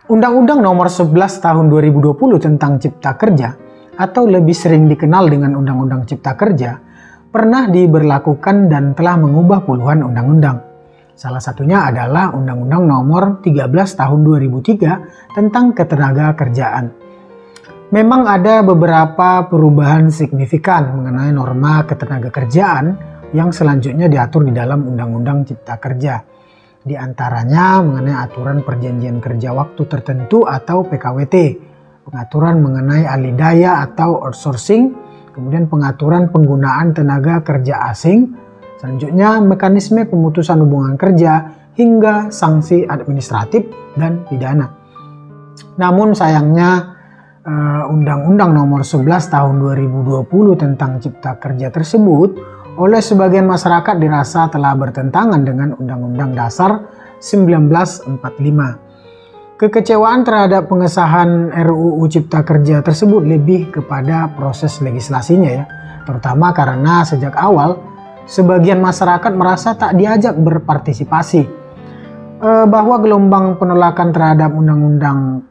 Undang-Undang Nomor 11 Tahun 2020 tentang Cipta Kerja atau lebih sering dikenal dengan Undang-Undang Cipta Kerja pernah diberlakukan dan telah mengubah puluhan undang-undang. Salah satunya adalah Undang-Undang Nomor 13 Tahun 2003 tentang Ketenagakerjaan. Memang ada beberapa perubahan signifikan mengenai norma ketenagakerjaan yang selanjutnya diatur di dalam Undang-Undang Cipta Kerja. Di antaranya mengenai aturan perjanjian kerja waktu tertentu atau PKWT, pengaturan mengenai alih daya atau outsourcing, kemudian pengaturan penggunaan tenaga kerja asing, selanjutnya mekanisme pemutusan hubungan kerja hingga sanksi administratif dan pidana. Namun sayangnya Undang-Undang Nomor 11 Tahun 2020 tentang Cipta Kerja tersebut oleh sebagian masyarakat dirasa telah bertentangan dengan Undang-Undang Dasar 1945. Kekecewaan terhadap pengesahan RUU Cipta Kerja tersebut lebih kepada proses legislasinya ya, terutama karena sejak awal sebagian masyarakat merasa tak diajak berpartisipasi, bahwa gelombang penolakan terhadap Undang-Undang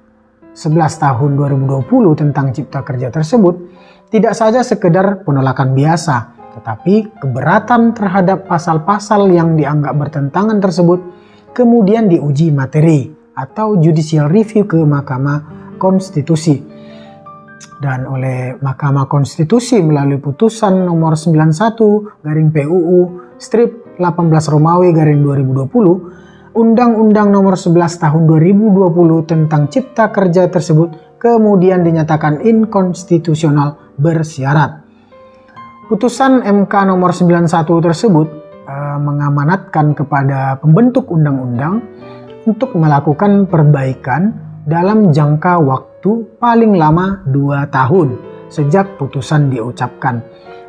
11 Tahun 2020 tentang Cipta Kerja tersebut tidak saja sekedar penolakan biasa, tetapi keberatan terhadap pasal-pasal yang dianggap bertentangan tersebut kemudian diuji materi atau judicial review ke Mahkamah Konstitusi. Dan oleh Mahkamah Konstitusi melalui putusan nomor 91 garing PUU strip 18 Romawi garing 2020, Undang-Undang Nomor 11 Tahun 2020 tentang Cipta Kerja tersebut kemudian dinyatakan inkonstitusional bersyarat. Putusan MK Nomor 91 tersebut mengamanatkan kepada pembentuk undang-undang untuk melakukan perbaikan dalam jangka waktu paling lama 2 tahun sejak putusan diucapkan.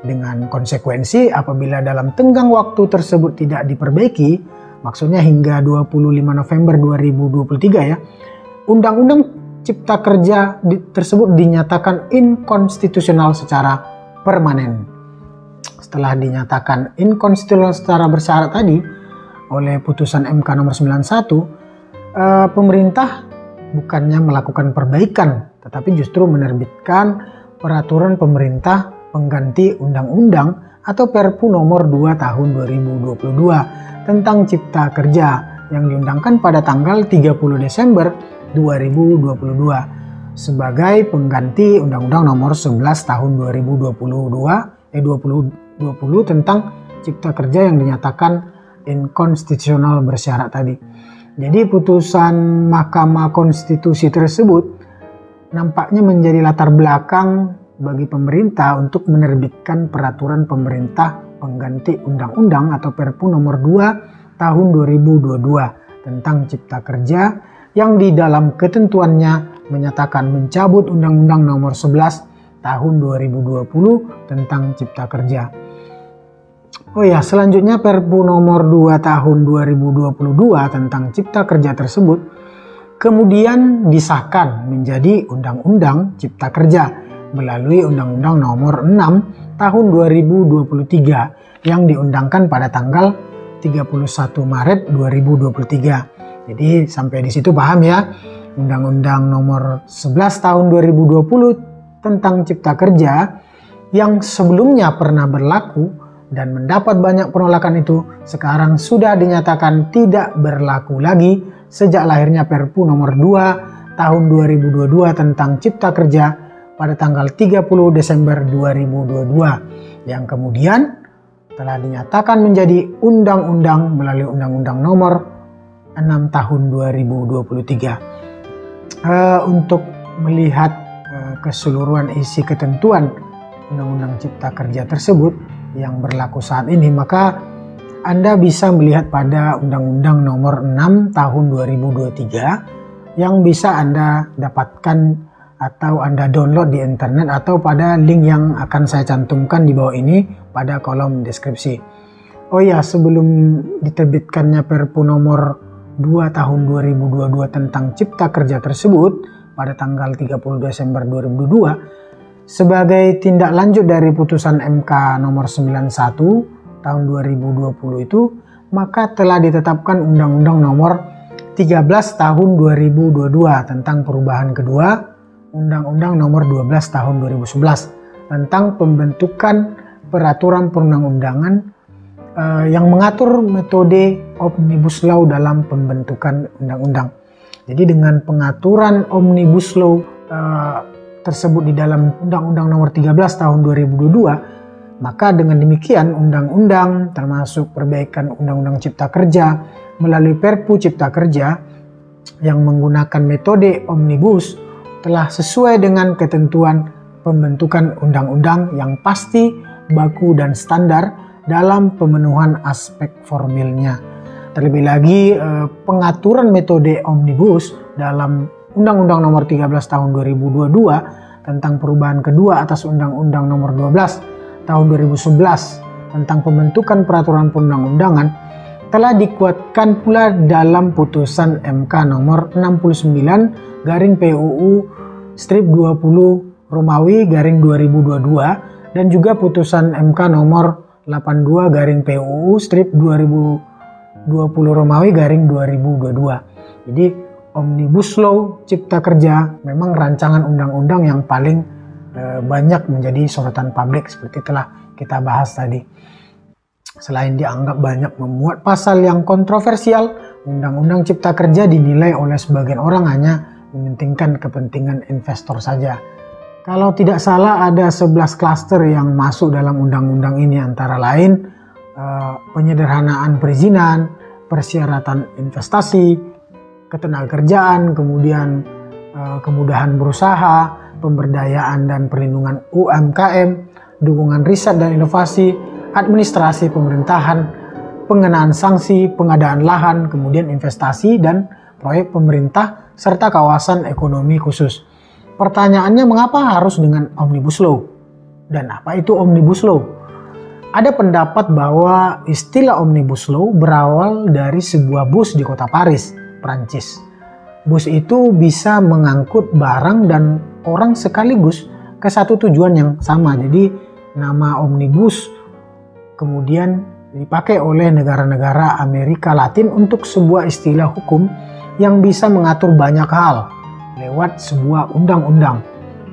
Dengan konsekuensi apabila dalam tenggang waktu tersebut tidak diperbaiki, maksudnya hingga 25 November 2023 ya, Undang-Undang Cipta Kerja tersebut dinyatakan inkonstitusional secara permanen. Setelah dinyatakan inkonstitusional secara bersyarat tadi oleh putusan MK Nomor 91, pemerintah bukannya melakukan perbaikan, tetapi justru menerbitkan peraturan pemerintah pengganti undang-undang atau Perpu Nomor 2 Tahun 2022 tentang Cipta Kerja yang diundangkan pada tanggal 30 Desember 2022 sebagai pengganti Undang-Undang Nomor 11 Tahun 2020 tentang Cipta Kerja yang dinyatakan inkonstitusional bersyarat tadi. Jadi putusan Mahkamah Konstitusi tersebut nampaknya menjadi latar belakang bagi pemerintah untuk menerbitkan peraturan pemerintah pengganti undang-undang atau Perpu Nomor 2 Tahun 2022 tentang Cipta Kerja yang di dalam ketentuannya menyatakan mencabut Undang-Undang Nomor 11 Tahun 2020 tentang Cipta Kerja. Oh ya, selanjutnya Perpu Nomor 2 Tahun 2022 tentang Cipta Kerja tersebut kemudian disahkan menjadi Undang-Undang Cipta Kerja melalui Undang-Undang Nomor 6 Tahun 2023 yang diundangkan pada tanggal 31 Maret 2023. Jadi sampai di situ paham ya, Undang-Undang Nomor 11 Tahun 2020 tentang Cipta Kerja yang sebelumnya pernah berlaku dan mendapat banyak penolakan itu sekarang sudah dinyatakan tidak berlaku lagi sejak lahirnya Perpu Nomor 2 Tahun 2022 tentang Cipta Kerja pada tanggal 30 Desember 2022 yang kemudian telah dinyatakan menjadi undang-undang melalui Undang-Undang Nomor 6 Tahun 2023. Untuk melihat keseluruhan isi ketentuan Undang-Undang Cipta Kerja tersebut yang berlaku saat ini, maka Anda bisa melihat pada Undang-Undang Nomor 6 Tahun 2023 yang bisa Anda dapatkan atau Anda download di internet atau pada link yang akan saya cantumkan di bawah ini pada kolom deskripsi. Oh ya, sebelum diterbitkannya Perpu Nomor 2 Tahun 2022 tentang Cipta Kerja tersebut pada tanggal 30 Desember 2022, sebagai tindak lanjut dari putusan MK Nomor 91 Tahun 2020 itu, maka telah ditetapkan Undang-Undang Nomor 13 tahun 2022 tentang perubahan kedua Undang-Undang Nomor 12 tahun 2011 tentang pembentukan peraturan perundang-undangan yang mengatur metode Omnibus Law dalam pembentukan undang-undang. Jadi dengan pengaturan Omnibus Law tersebut di dalam Undang-Undang Nomor 13 tahun 2022, maka dengan demikian undang-undang termasuk perbaikan Undang-Undang Cipta Kerja melalui Perpu Cipta Kerja yang menggunakan metode Omnibus telah sesuai dengan ketentuan pembentukan undang-undang yang pasti, baku, dan standar dalam pemenuhan aspek formilnya. Terlebih lagi, pengaturan metode Omnibus dalam Undang-Undang Nomor 13 Tahun 2022 tentang perubahan kedua atas Undang-Undang Nomor 12 Tahun 2011 tentang pembentukan peraturan perundang-undangan telah dikuatkan pula dalam putusan MK Nomor 69 PUU strip 20 Romawi garing 2022 dan juga putusan MK Nomor 82 PUU strip 2020 Romawi garing 2022. Jadi Omnibus Law Cipta Kerja memang rancangan undang-undang yang paling banyak menjadi sorotan publik seperti telah kita bahas tadi. Selain dianggap banyak memuat pasal yang kontroversial, Undang-Undang Cipta Kerja dinilai oleh sebagian orang hanya mementingkan kepentingan investor saja. Kalau tidak salah ada 11 klaster yang masuk dalam undang-undang ini, antara lain penyederhanaan perizinan, persyaratan investasi, ketenagakerjaan, kemudian kemudahan berusaha, pemberdayaan dan perlindungan UMKM, dukungan riset dan inovasi, administrasi pemerintahan, pengenaan sanksi, pengadaan lahan, kemudian investasi dan proyek pemerintah, serta kawasan ekonomi khusus. Pertanyaannya, mengapa harus dengan Omnibus Law? Dan apa itu Omnibus Law? Ada pendapat bahwa istilah Omnibus Law berawal dari sebuah bus di kota Paris, Prancis. Bus itu bisa mengangkut barang dan orang sekaligus ke satu tujuan yang sama. Jadi nama Omnibus kemudian dipakai oleh negara-negara Amerika Latin untuk sebuah istilah hukum yang bisa mengatur banyak hal lewat sebuah undang-undang.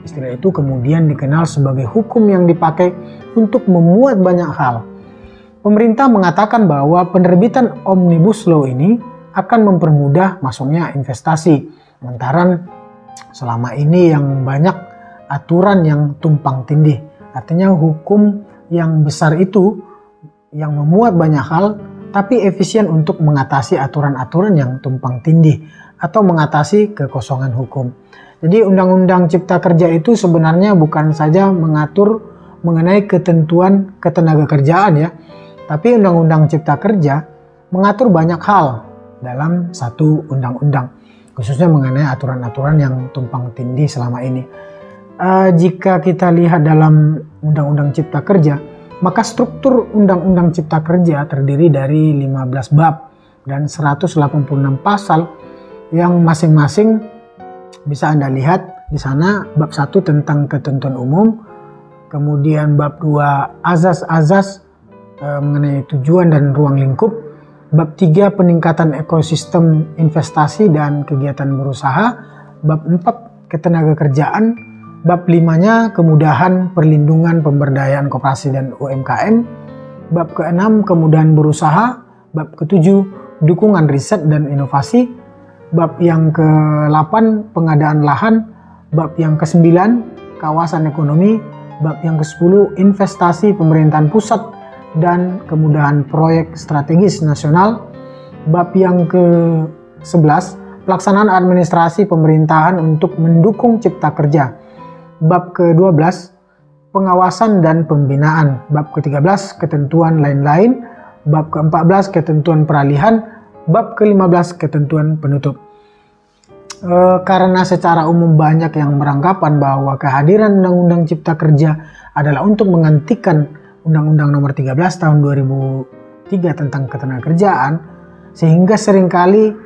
Istilah itu kemudian dikenal sebagai hukum yang dipakai untuk memuat banyak hal. Pemerintah mengatakan bahwa penerbitan Omnibus Law ini akan mempermudah masuknya investasi, lantaran selama ini yang banyak aturan yang tumpang tindih. Artinya hukum yang besar itu yang memuat banyak hal, tapi efisien untuk mengatasi aturan-aturan yang tumpang tindih atau mengatasi kekosongan hukum. Jadi Undang-Undang Cipta Kerja itu sebenarnya bukan saja mengatur mengenai ketentuan ketenagakerjaan ya, tapi Undang-Undang Cipta Kerja mengatur banyak hal dalam satu undang-undang, khususnya mengenai aturan-aturan yang tumpang tindih selama ini. Jika kita lihat dalam Undang-Undang Cipta Kerja, maka struktur Undang-Undang Cipta Kerja terdiri dari 15 bab dan 186 pasal yang masing-masing bisa Anda lihat di sana. Bab 1 tentang ketentuan umum, kemudian bab 2 azas-azas mengenai tujuan dan ruang lingkup, bab 3 peningkatan ekosistem investasi dan kegiatan berusaha, bab 4 ketenagakerjaan, bab 5-nya kemudahan perlindungan pemberdayaan koperasi dan UMKM, bab ke-6 kemudahan berusaha, bab ke-7 dukungan riset dan inovasi, bab yang ke-8 pengadaan lahan, bab yang ke-9 kawasan ekonomi, bab yang ke-10 investasi pemerintahan pusat dan kemudahan proyek strategis nasional, bab yang ke-11 pelaksanaan administrasi pemerintahan untuk mendukung cipta kerja, bab ke-12 pengawasan dan pembinaan, bab ke-13 ketentuan lain-lain, bab ke-14 ketentuan peralihan, bab ke-15 ketentuan penutup. Karena secara umum banyak yang beranggapan bahwa kehadiran Undang-Undang Cipta Kerja adalah untuk menggantikan Undang-Undang Nomor 13 Tahun 2003 tentang ketenagakerjaan, sehingga seringkali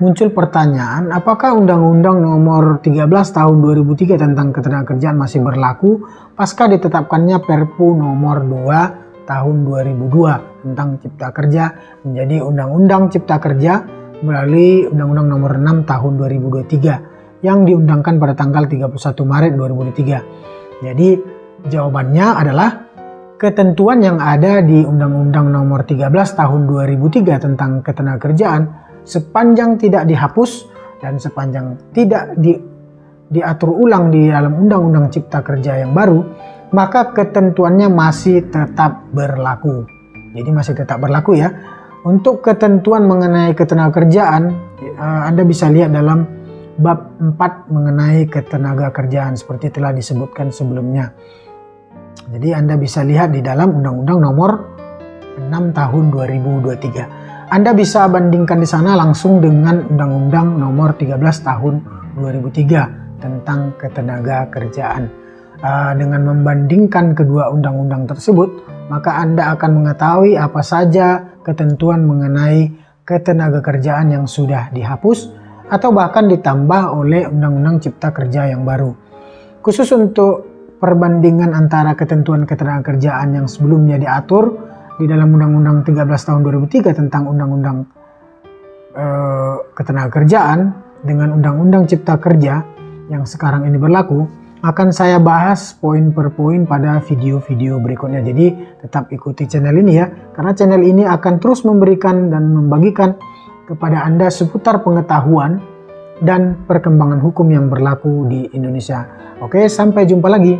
muncul pertanyaan, apakah Undang-Undang Nomor 13 Tahun 2003 tentang ketenagakerjaan masih berlaku pasca ditetapkannya Perpu Nomor 2 Tahun 2002 tentang Cipta Kerja menjadi Undang-Undang Cipta Kerja melalui Undang-Undang Nomor 6 Tahun 2023 yang diundangkan pada tanggal 31 Maret 2023. Jadi jawabannya adalah ketentuan yang ada di Undang-Undang Nomor 13 Tahun 2003 tentang Ketenagakerjaan sepanjang tidak dihapus dan sepanjang tidak diatur ulang di dalam Undang-Undang Cipta Kerja yang baru, maka ketentuannya masih tetap berlaku. Jadi masih tetap berlaku ya. Untuk ketentuan mengenai ketenagakerjaan, Anda bisa lihat dalam bab 4 mengenai ketenagakerjaan seperti telah disebutkan sebelumnya. Jadi Anda bisa lihat di dalam Undang-Undang Nomor 6 Tahun 2023. Anda bisa bandingkan di sana langsung dengan Undang-Undang Nomor 13 Tahun 2003 tentang Ketenagakerjaan. Dengan membandingkan kedua undang-undang tersebut, maka Anda akan mengetahui apa saja ketentuan mengenai ketenagakerjaan yang sudah dihapus atau bahkan ditambah oleh Undang-Undang Cipta Kerja yang baru. Khusus untuk perbandingan antara ketentuan ketenagakerjaan yang sebelumnya diatur di dalam Undang-Undang 13 Tahun 2003 tentang Undang-Undang Ketenagakerjaan dengan Undang-Undang Cipta Kerja yang sekarang ini berlaku, akan saya bahas poin per poin pada video-video berikutnya. Jadi tetap ikuti channel ini ya, karena channel ini akan terus memberikan dan membagikan kepada Anda seputar pengetahuan dan perkembangan hukum yang berlaku di Indonesia. Oke, sampai jumpa lagi.